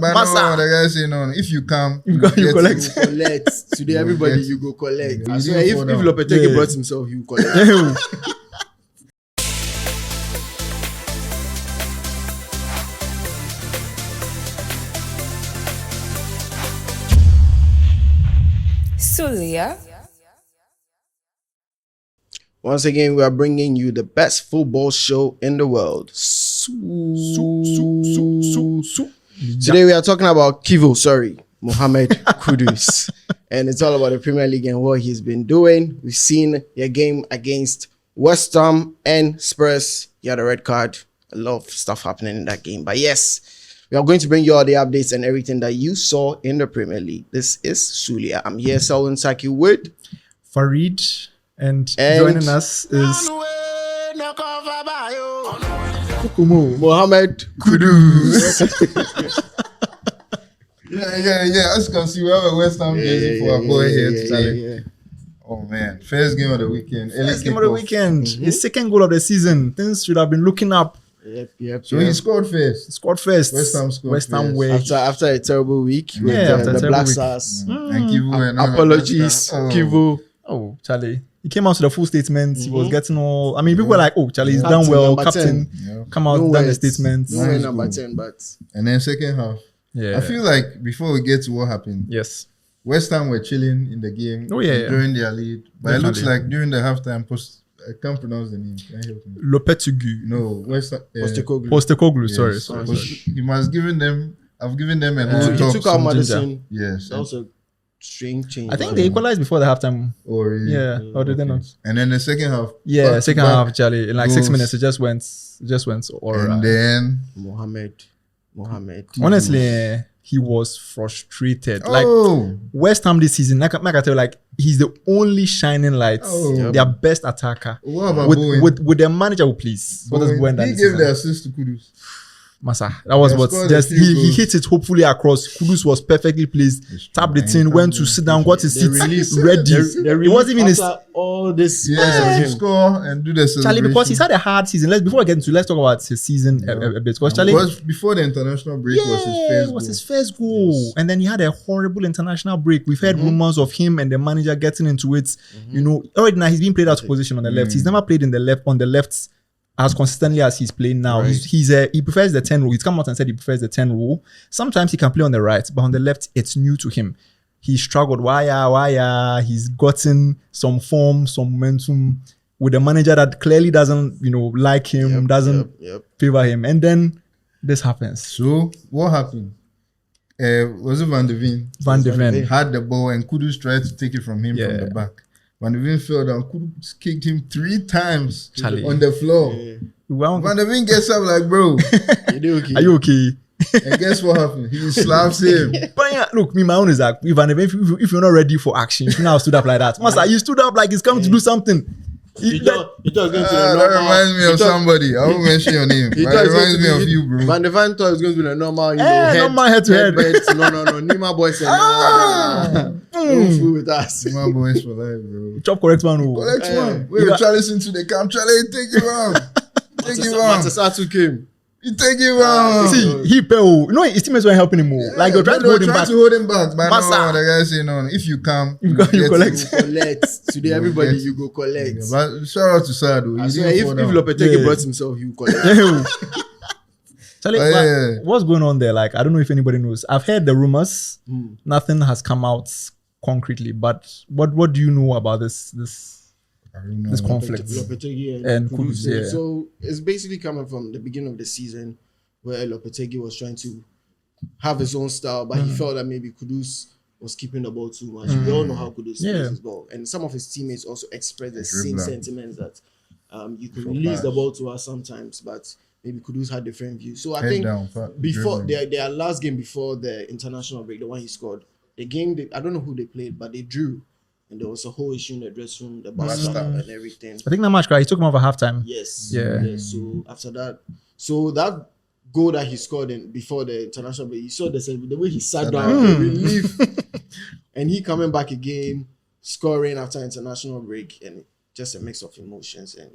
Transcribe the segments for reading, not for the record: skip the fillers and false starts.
But no, the guy say no. If you come, you collect. You collect. Today, everybody, you go collect. Yeah, I swear, if Lopetegui brought himself, you collect. Sulia. Once again, we are bringing you the best football show in the world. Today we are talking about Mohammed Kudus. And it's all about the Premier League and what he's been doing. We've seen a game against West Ham and Spurs. He had a red card. A lot of stuff happening in that game. But yes, we are going to bring you all the updates and everything that you saw in the Premier League. This is Sulia. I'm here, Selwyn with Farid. And joining us is Mohammed Kudus. yeah. As you can see, we have a West Ham jersey for our boy here today. Oh man, first game of the weekend. His second goal of the season. Things should have been looking up. Yep. So he scored first. West Ham scored first. After a terrible week with the Black Stars. And Kivu and apologies, Kivu. Oh, Charlie. He came out with a full statement. He was getting all... I mean, people were like, oh, Charlie, he's done well. Captain, come out, done the statement. No way number 10, but... And then second half. Yeah. I feel like before we get to what happened... Yes. West Ham were chilling in the game during their lead. But it looks like during the halftime post... I can't pronounce the name. Can you help me? Lopetegui. No, West Ham... Postecoglou, yes. sorry. He must given them... I've given them a whole talk. He took out Madison. Yes. That was a strange change. I think they equalized before the halftime. Oh, really? Yeah. Or did they not? And then the second half. Yeah, second half, Charlie. In like 6 minutes, it just went all right. And then... Mohammed. Honestly, he was frustrated. Like, West Ham this season, like I tell you, like, he's the only shining light. Their best attacker. What about with their manager who please. What does Bowen He gave the assist to Kudus. Massa. That was what just he hit it hopefully across. Kudus was perfectly placed. Tapped the tin, went to sit down, got his seat ready. It wasn't even his all this. To score and do the celebration. Charlie, because he's had a hard season. Before I get into, let's talk about his season a bit. Because Charlie, before the international break was his first goal. Yes. And then he had a horrible international break. We've heard rumors of him and the manager getting into it. You know, already now he's been played out of position on the left. He's never played on the left as consistently as he's playing now. Right. He prefers the 10 rule. He's come out and said he prefers the 10 rule. Sometimes he can play on the right, but on the left, it's new to him. He struggled. Why? He's gotten some form, some momentum with a manager that clearly doesn't, like him, doesn't favor him. And then this happens. So what happened? Was it Van de Ven? Van de Ven had the ball and Kudus tried to take it from him from the back. Van de Ven fell down. Kudus kicked him 3 times on the floor. Van de Ven gets up like, bro, are you okay? And guess what happened? He slaps him. But yeah, look, my own is that if you're not ready for action, you shouldn't have stood up like that. Master, you stood up like he's coming to do something. That reminds me of somebody. I won't mention your name. It reminds me of you, bro. Van de Ven thought it was going to be a normal, normal head to head. No. Nima boys said, don't fool with us. Nima boys for life, bro. Chop correct one. Correct one. We were trying to listen to the camp. Charlie, take him out. Take him out. Matasatu came. You take him out. See, his teammates weren't helping him more. Like they're trying to hold him back. But no, the guy say no. If you come, you collect. Today, everybody, you go collect. But shout out to Sado. If Lopetegui brought himself, you collect. Charlie, what's going on there? Like, I don't know if anybody knows. I've heard the rumors. Nothing has come out concretely. But what do you know about this conflict? Lopetegui and Kudus. So it's basically coming from the beginning of the season where Lopetegui was trying to have his own style, but he felt that maybe Kudus was keeping the ball too much. We all know how Kudus plays his ball. And some of his teammates also expressed the same sentiments that you can release the ball to us sometimes, but maybe Kudus had different views. So I think before their last game before the international break, the one he scored, the game, I don't know who they played, but they drew. And there was a whole issue in the dressing room, the bus stop and everything. I think that match, he took him over halftime. Yes. Yeah. So after that, that goal that he scored before the international break, you saw the way he sat down, relief, and he coming back again, scoring after international break, and just a mix of emotions, and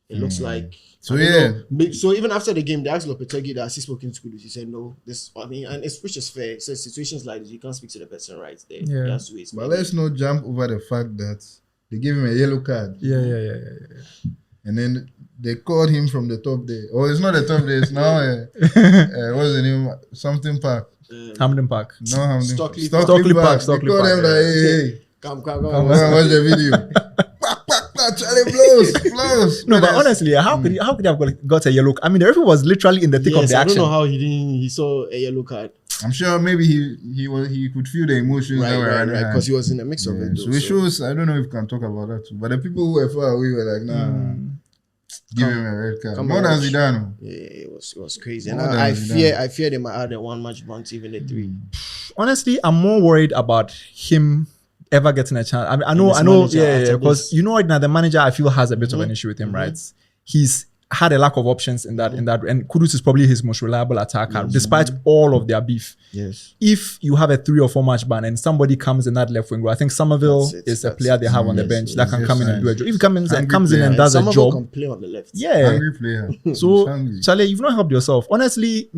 It looks like. So yeah. So even after the game, they asked Lopetegui that has he spoken to Kudus. He said no. Which is fair. So situations like this, you can't speak to the person right there. Yeah. That's the way it's but let's not jump over the fact that they gave him a yellow card. Yeah. And then they called him from the top there. Oh, it's not the top there. It's now what's the name? Something Park. Hampden Park. No, Hampden. Stockley Park. Park. They called them like, hey. Come on, watch the video. Charlie blows. No, but honestly, how could he have got a yellow card? I mean, the referee was literally in the thick of the action. I don't know how he saw a yellow card. I'm sure maybe he could feel the emotions that were right, because he was in the mix of it. So it shows. I don't know if we can talk about that too. But the people who were far away were like, nah, give him a red card. More than Zidane. Yeah, it was crazy. And I fear they might add a 1 match ban to even the 3. Honestly, I'm more worried about him ever getting a chance. I mean, I know, because you know, now the manager I feel has a bit of an issue with him, right? He's had a lack of options in that, and Kudus is probably his most reliable attacker, despite all of their beef. Yes. If you have a 3 or 4 match ban and somebody comes in that left wing, I think Somerville is a player they have on the bench that can come in and do a job. If he comes in and does a job, can play on the left. Yeah. Hungry player. So, Charlie, you've not helped yourself. Honestly,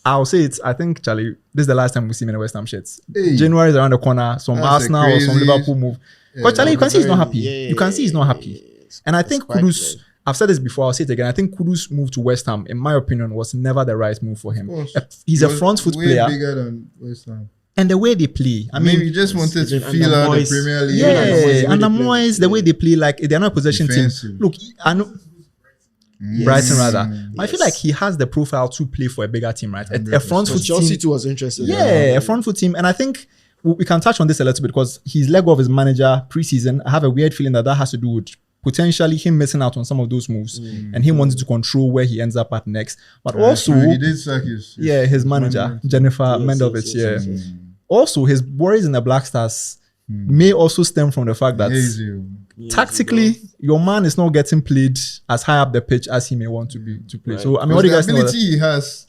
I'll say it. I think, Charlie, this is the last time we see him in the West Ham shirts. Hey. January is around the corner. Some Arsenal or some Liverpool move. But Charlie, you can see he's not happy. You can see he's not happy. And I think Kudus, I've said this before, I'll say it again. I think Kudus' move to West Ham, in my opinion, was never the right move for him. He's a front foot player. Bigger than West Ham. And the way they play, I mean, he just wanted to feel out the Premier League. Yeah, and the Moyes, the way they play, like they're not a possession team. Look, I know. Brighton rather. Yes. I feel like he has the profile to play for a bigger team, right? A front foot team. Chelsea too was interested. Yeah, a front foot team. And I think we can touch on this a little bit because he's let go of his manager pre-season. I have a weird feeling that has to do with potentially him missing out on some of those moves and him wanting to control where he ends up at next. But also, he did sack his manager, Jennifer Mendelvich. Yes. Also, his worries in the Black Stars may also stem from the fact that tactically, your man is not getting played as high up the pitch as he may want to play. Right. So, I mean, what do you guys know? The ability he has,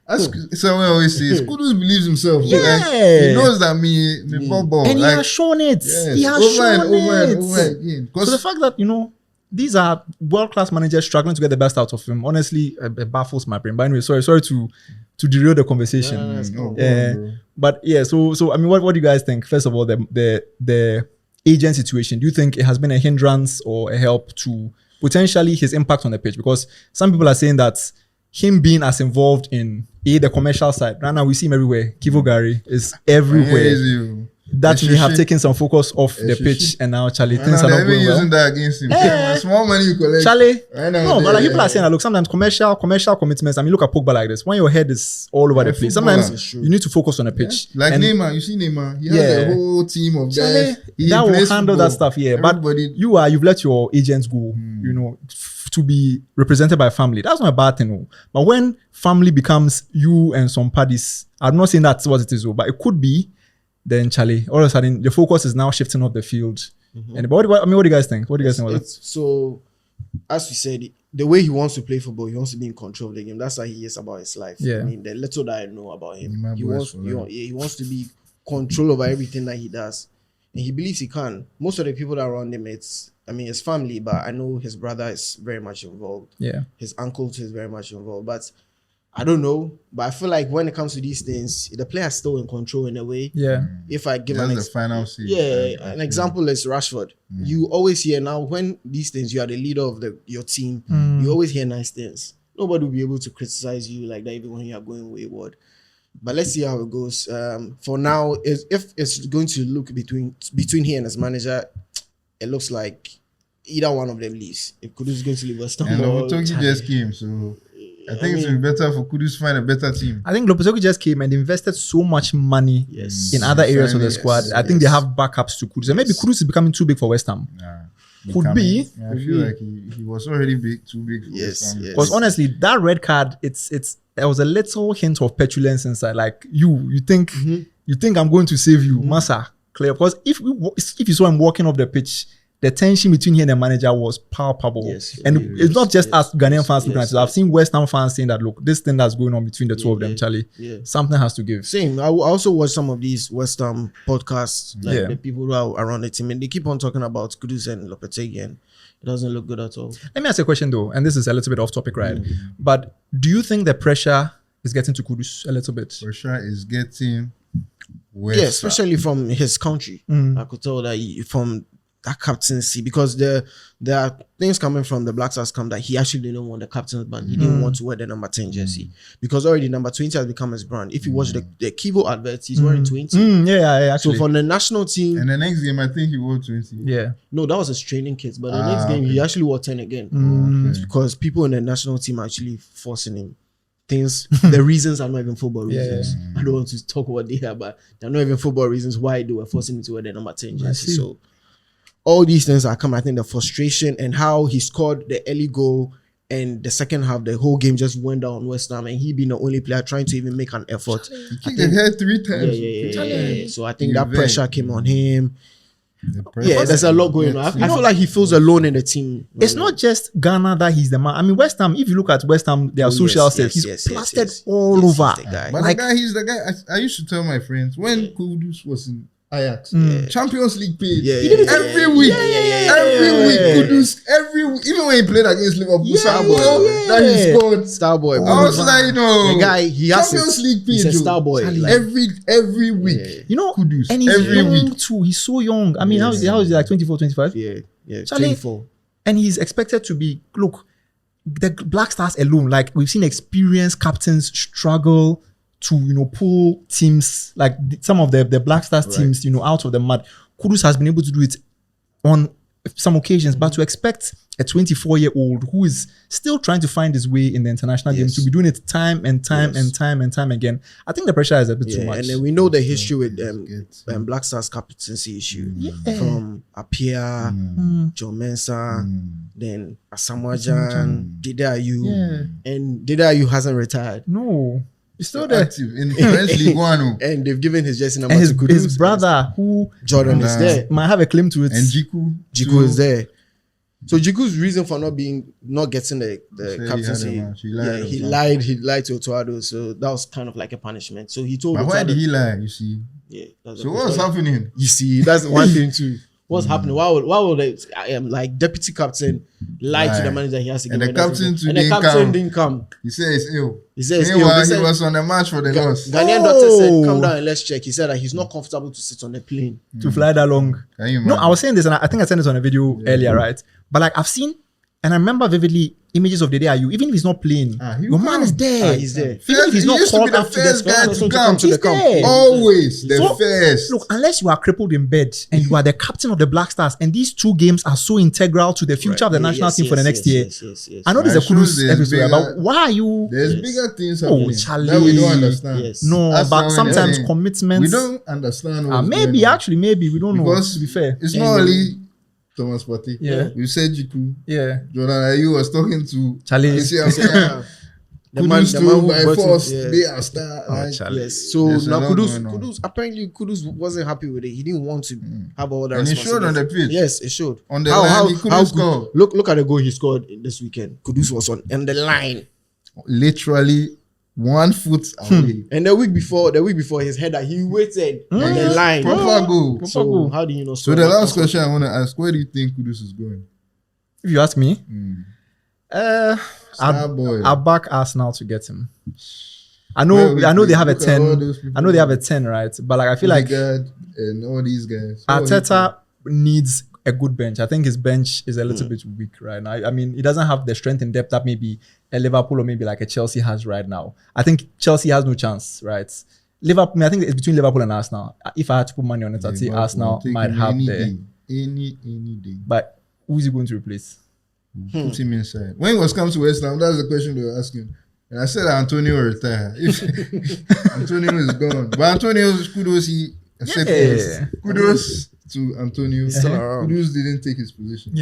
as Selwyn always says, Kudus believes himself. Yeah. Like, he knows that me ball. And he has shown it. Yes, he has shown it. Over again. So the fact that, these are world-class managers struggling to get the best out of him, honestly, it baffles my brain. But anyway, sorry to derail the conversation. But yeah, so I mean, what do you guys think? First of all, the agent situation, do you think it has been a hindrance or a help to potentially his impact on the pitch? Because some people are saying that him being as involved in the commercial side, right now we see him everywhere. Kivo Gary is everywhere. That may have taken some focus off the pitch, and now Charlie, things are not going well. Using that against him. Small money you collect. Charlie, no, but like people are saying that, look, sometimes commercial commitments. I mean, look at Pogba like this. When your head is all over the place, sometimes you need to focus on the pitch. Yeah. Like Neymar, you see Neymar, he has a whole team of guys. That will handle that stuff, But you've let your agents go, to be represented by family. That's not a bad thing. But when family becomes you and some parties, I'm not saying that's what it is, but it could be. Then Charlie, all of a sudden, the focus is now shifting off the field. And what do you guys think? What do you guys think about that? So, as we said, the way he wants to play football, he wants to be in control of the game. That's how he is about his life. Yeah. I mean, the little that I know about him, he wants to be control over everything that he does, and he believes he can. Most of the people that are around him, it's family, but I know his brother is very much involved. Yeah, his uncle is very much involved, but. I don't know, but I feel like when it comes to these things, the player is still in control in a way. Yeah. If I give the final seed. An example is Rashford. You always hear now when these things, you are the leader of your team, you always hear nice things. Nobody will be able to criticize you like that even when you are going wayward. But let's see how it goes. For now, if it's going to look between he and his manager, it looks like either one of them leaves. If Kudus is going to leave West Ham, and Lopetegui just came, so. I think it would be better for Kudus to find a better team. I think Lopetegui just came and invested so much money in other areas of the squad. I think they have backups to Kudus. And maybe Kudus is becoming too big for West Ham. Could be. I feel like he was already too big for West Ham. Because honestly, that red card, there was a little hint of petulance inside. Like you think I'm going to save you, Massa, clear. Because if you saw him walking off the pitch, the tension between he and the manager was palpable. And it's not just us Ghanaian fans looking at it. I've seen West Ham fans saying that, look, this thing that's going on between the two of them, Charlie, something has to give. Same. I also watch some of these West Ham podcasts, like the people who are around the team, and they keep on talking about Kudus and Lopetegui. And It doesn't look good at all. Let me ask you a question though, and this is a little bit off topic, right? But do you think the pressure is getting to Kudus a little bit? Pressure is getting worse. Yeah, especially from his country. I could tell that from that captaincy, because there are things coming from the Black Stars camp that he actually didn't want the captain's band. He didn't want to wear the number 10 jersey because already number 20 has become his brand. If you watch the Kivo adverts, he's wearing 20. Yeah, actually. So for the national team, and the next game, I think he wore 20. Yeah. No, that was his training kit. But the next game, he actually wore 10 again. It's because people in the national team are actually forcing him. Things, the reasons are not even football reasons. I don't want to talk about there, but they're not even football reasons why they were forcing him to wear the number 10 jersey. So all these things are coming. I think the frustration and how he scored the early goal and the second half, the whole game just went down on West Ham, and he being the only player trying to even make an effort. He kicked the head 3 times. Yeah. So I think that pressure came on him. There's a lot going on. I feel like he feels alone in the team. It's not just Ghana that he's the man. I mean, West Ham, if you look at West Ham, their social stuff, he's plastered all over. But he's the guy. I used to tell my friends when Kudus was in Ajax, Champions League page, every week, every week, Kudus, even when he played against Liverpool, that he scored, Starboy. I was like, the guy, he has Champions League page, he's a Starboy. Every week, you know, Kudus, and he's every young week too. He's so young. I mean, how is he like 24, 25? Yeah, Charlie, 24. And he's expected to be, look, the Black Stars alone, like we've seen experienced captains struggle to pull teams like some of the Black Stars teams out of the mud. Kudus has been able to do it on some occasions, but to expect a 24-year-old who is still trying to find his way in the international game to be doing it time and time again, I think the pressure is a bit too much. And then we know the history with Black Stars captaincy issue from Apia, Joe Mensah, then Asamoah Didayu, and Didayu hasn't retired. No. He's still there. Active in French League One. And they've given his jersey number to Kudus. His brother, who Jordan is there, might have a claim to it. And Jiku is there. So Jiku's reason for not getting the captaincy, he lied to Otuado, so that was kind of like a punishment. So he told. But why did he lie? You see. Yeah. So what's happening? You see, that's one thing too. What's happening? Why would I am like deputy captain lie to the manager? He has to give and the captain didn't come. He said he's ill. He said he was on the match for the loss. Ghanaian doctor said, "Come down and let's check." He said that he's not comfortable to sit on the plane to fly that long. No, I was saying this, and I think I sent this on a video earlier, right? But like I've seen, and I remember vividly images of the day even if he's not playing, your man is there. He's there. Even if he's not called up to the camp, always the first. Look, unless you are crippled in bed and you are the captain of the Black Stars, and these 2 games are so integral to the future of the national team for the next year. I know there's a Kudus episode, but why are you? There's bigger things happening that we don't understand. No, but sometimes commitments. We don't understand. Maybe we don't know. To be fair, it's not only Thomas Partey. You said Jiku. Jordan Ayew was talking to Charlie. The man by force, they are star. So now Kudus wasn't happy with it. He didn't want to have all that. And it showed on the pitch. Yes, it showed. On the line, he couldn't score. Look at the goal he scored this weekend. Kudus was on the line. Literally 1 foot away. And the week before his header, he waited on the line. Proper goal. So how do you know? So the last question I want to ask, where do you think Kudus is going? If you ask me, I'll back Arsenal to get him. I know they have a 10. I know they have a 10, right? But like I feel like and all these guys. Arteta needs a good bench. I think his bench is a little bit weak right now. I mean, he doesn't have the strength and depth that maybe a Liverpool or maybe like a Chelsea has right now. I think Chelsea has no chance, right? Liverpool, I think it's between Liverpool and Arsenal. If I had to put money on it, I'd say Arsenal might have any day. But who's he going to replace? Put him inside. When it was come to West Ham, that's the question they were asking. And I said Antonio will retire. If Antonio is gone. But Antonio, kudos, he accepted. Kudos to Antonio. Kudus didn't take his position.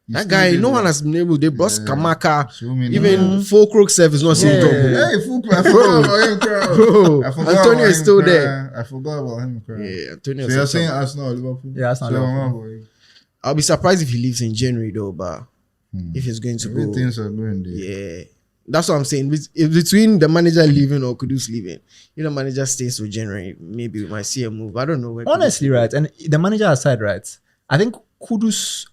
That guy, no one has been able. They brought Kamaka. Even Fulcrook self is not seeing trouble. Hey, Fulcrook, I forgot about him. Bro, Antonio is still there. I forgot about him. Yeah, Antonio. So you're saying Arsenal or Liverpool? Yeah, Arsenal. I'll be surprised if he leaves in January though, but if he's going to go, things are going there. Yeah, that's what I'm saying. If between the manager leaving or Kudus leaving, if the manager stays till January, maybe we might see a move. I don't know. Honestly, right, and the manager aside, right, I think Kudus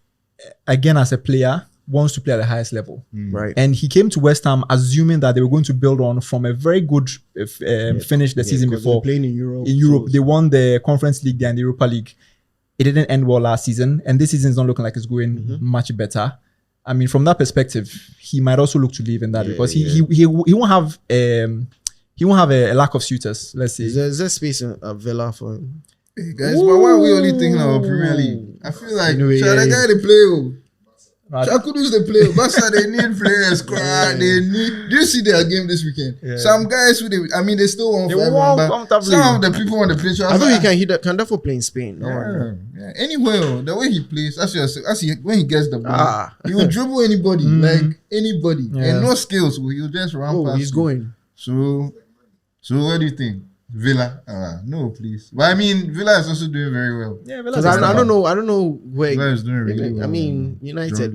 again as a player, wants to play at the highest level. Right. And he came to West Ham assuming that they were going to build on from a very good finish the season because before. they're playing in Europe. In Europe, they won the Conference League and the Europa League. It didn't end well last season, and this season is not looking like it's going much better. I mean, from that perspective, he might also look to leave in that because he won't have a lack of suitors. Let's say Is there space in a Villa for him? Hey guys, but why are we only thinking about Premier League? I feel like Anyway, the guy they play. Right. Kudus they play. Barca they need players. They need. Do you see their game this weekend? Yeah. Some guys who they still won They for won everyone, but comfortably. some of the people on the pitch. I think can therefore play in Spain. No, Yeah. Anywhere, the way he plays, when he gets the ball, he will dribble anybody, like anybody, and no skills. He'll just run past. he's you. going. So what do you think? Villa? No, please. But I mean, Villa is also doing very well. Yeah, Because I don't know where. Villa is doing really well. I mean, United.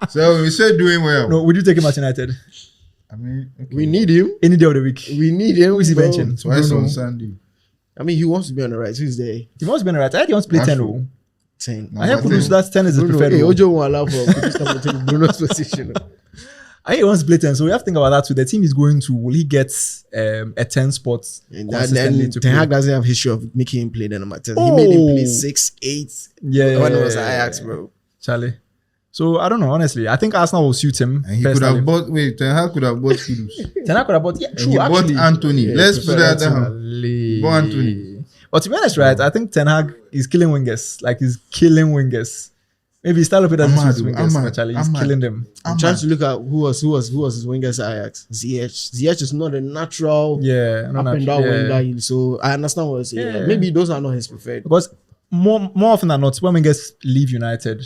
So we said doing well. No, would you take him at United I mean, okay. We need him. any day of the week? We need him. Who is he bro. benching? Twice Bruno. on Sunday. I mean, he wants to be on the right. Who's there? He must be on the right. I heard he wants to play 10. Rashford. 10. No, I heard but Kudus, then- that's 10 is his Bruno, preferred hey, role. Ojo won't allow for Kudus to take Bruno's position. I heard he wants to play 10, so we have to think about that too. The team is going to, will he get a 10 spot And consistently then to Ten play? Hag doesn't have history of making him play the number 10. He made him play 6, 8. Yeah, When it was Ajax, bro. Charlie. So I don't know, honestly. I think Arsenal will suit him. And he could have bought. Wait, Ten Hag could have bought Kudus. Ten Hag could have bought, yeah, And true, he bought actually. Anthony. Yeah, Let's put that down. Actually. Bought Anthony. But to be honest, right, I think Ten Hag is killing wingers. Like, he's killing wingers. Maybe he's starting with Ahmad, wingers, Ahmad, actually. He's Ahmad. killing them. I'm trying to look at who was his wingers at Ajax. Ziyech is not a natural Yeah. up and down winger. So I understand what you're saying. Yeah. Maybe those are not his preferred. Because more often than not, when wingers leave United,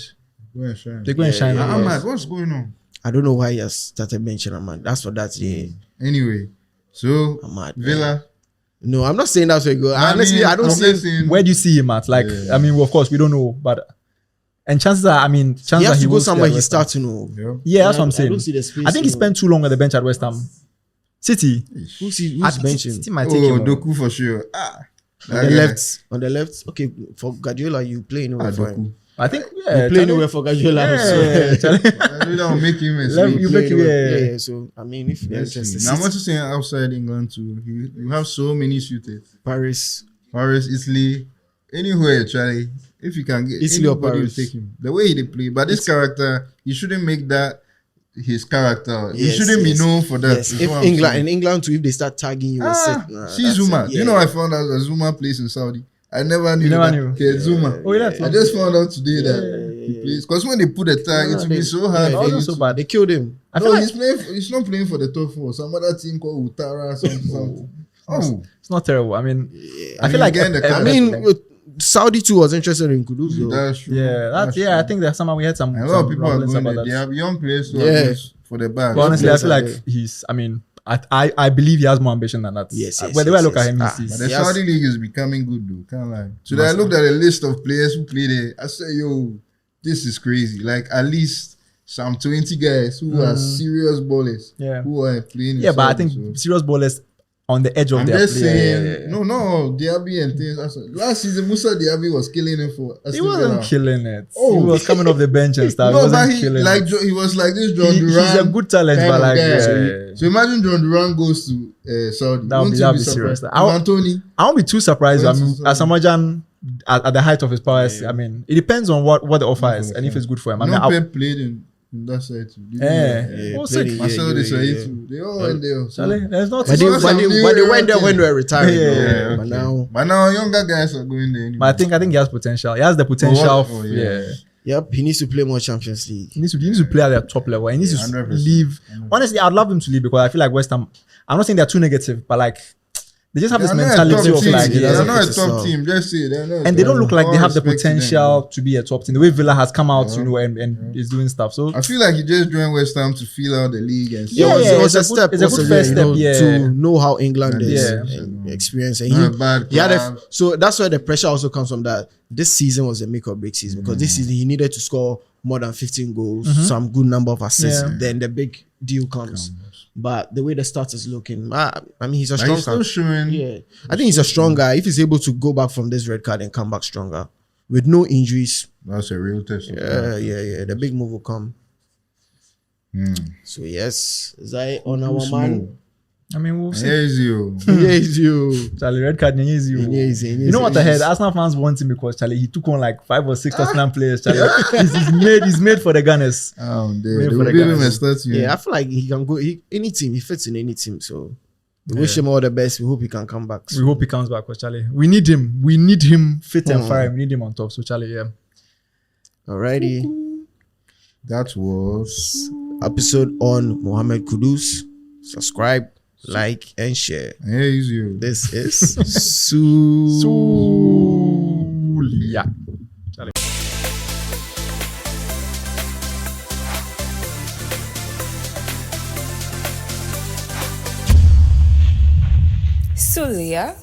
Go and shine. they go and shine. yeah. on Ahmad, us. what's going on? I don't know why he has started mentioning Ahmad. That's for that. Yeah. Anyway, so Ahmad. Villa. No, I'm not saying that's very good. Honestly, mean, I don't I'm see. just saying- Where do you see him at? Like, Yeah. I mean, well, of course, we don't know, but and chances are, He that has he to go will stay somewhere at he West Ham. starts to know. Yeah. Yeah, that's what I'm I saying. don't see the space. I think he spent too long on the bench at West Ham. City. Who's I think benching? City might take him. on. Doku for sure. On the left. On the left. Okay, for Guardiola, you play nowhere for him. Doku. I think You yeah, play nowhere for Guardiola. Yeah, so- Charlie. Don't make him a Let slave. you play make it, nowhere. yeah. Yeah. So I mean, if Let's there's see. Now, I'm also saying outside England too. You have so many suited. Paris, Italy, anywhere, Charlie. If you can get Italy or anybody will Paris. take him. The way he play, but this character, you shouldn't make that his character. He Yes, shouldn't be yes. known for that. yes. is If what I'm England saying. in England too, if they start tagging you, See Zuma. You know, I found out that Zuma plays in Saudi. I never knew. never that. knew? Okay, Zuma. Oh, yeah, that's I just found out today that he yeah. plays. Because when they put the tag, it will be so hard. Yeah, for they, you so to- bad. they killed him. I feel No, like he's playing. He's not playing for the top four. Some other team called Utara. Something. Oh, it's not terrible. I mean, I I feel mean, like again, the I mean, Saudi too was interested in Kudus. though. that's true. that's true. I think that somehow we had some. And a lot of some people are rumblings going about there. They that. have young players who Yeah. are going for the bag. But honestly, I players feel are like there. he's. I mean, I believe he has more ambition than that. Yes, yes, But the way I yes, look at yes. him, Ah, he's. But the Yes. Saudi league is becoming good though. Can't lie. So I looked at a list of players who play there. I said, yo, this is crazy. Like at least some 20 guys who are serious ballers. Yeah. Who are playing. in Yeah, but I Saudi, think so. serious ballers on the edge of I'm their just play. saying, no, Diaby and things. Last season, Musa Diaby was killing him for. He Aston wasn't Villa. killing it. Oh. He was coming off the bench and stuff. No, he but wasn't he killing like it. he was like this John Duran. He's a good talent, kind but of like, guy. yeah. So imagine John Duran goes to Saudi. That would Won't be- you that would be be surprised? serious. I- Anthony. I won't be too surprised. I Yes, mean, it's, Asamoah at the height of his powers. I mean, it depends on what the offer is and if it's good for him. I mean, Pep played in that side too. Did you know that? yeah. Yeah, Oh, played sick. in- Marcelo yeah, Desailly yeah. too. They all went there. So. Charlie, there's not. But they, Because but, I'm they, new but they went there era when they were retiring. Yeah, though. yeah, But now, But now younger guys are going there. Anyway. But I think he has potential. He has the potential. Oh, yeah. yep, he needs to play more Champions League. He needs to play at the top level. He needs to 100%. leave. Honestly, I'd love him to leave because I feel like West Ham. I'm not saying they're too negative, but like they just have this They're not a mentality top of team. like, yeah, They're that's not a what top it's team. Just say they're not. and they don't look like they have the All respect to them, potential to be a top team. The way Villa has come out, and is doing stuff. So I feel like he just joined West Ham to feel out the league and Yeah, see. it was it's a a step. good- it's a good also, first you know, step, yeah. to know how England is Yeah. and experience. And Not a bad he had club. so that's where the pressure also comes from. That this season was a make or break season because this season he needed to score more than 15 goals, some good number of assists. Yeah. Then the big deal comes. But the way the start is looking, I mean, he's a But strong he's still guy. showing. Yeah, I think he's a strong guy. If he's able to go back from this red card and come back stronger, with no injuries. That's a real test. Yeah. The big move will come. So yes, Zai on our man. I mean, we'll see. Here's you. Yes, you. Charlie, red card, you know what I heard? Arsenal fans want him because Charlie, he took on like 5 or 6 Tottenham players. Charlie, he's made for the Gunners. Oh, Made they for will the give him a Gunners. start. Yeah, I feel like he can go any team. He fits in any team. So we wish him all the best. We hope he can come back. We hope he comes back because Charlie, we need him. We need him fit and fire. We need him on top. So Charlie, yeah. Alrighty. That was Episode on Mohammed Kudus. Subscribe, like, and share. here's you. This is Sulia. Charlie. Sulia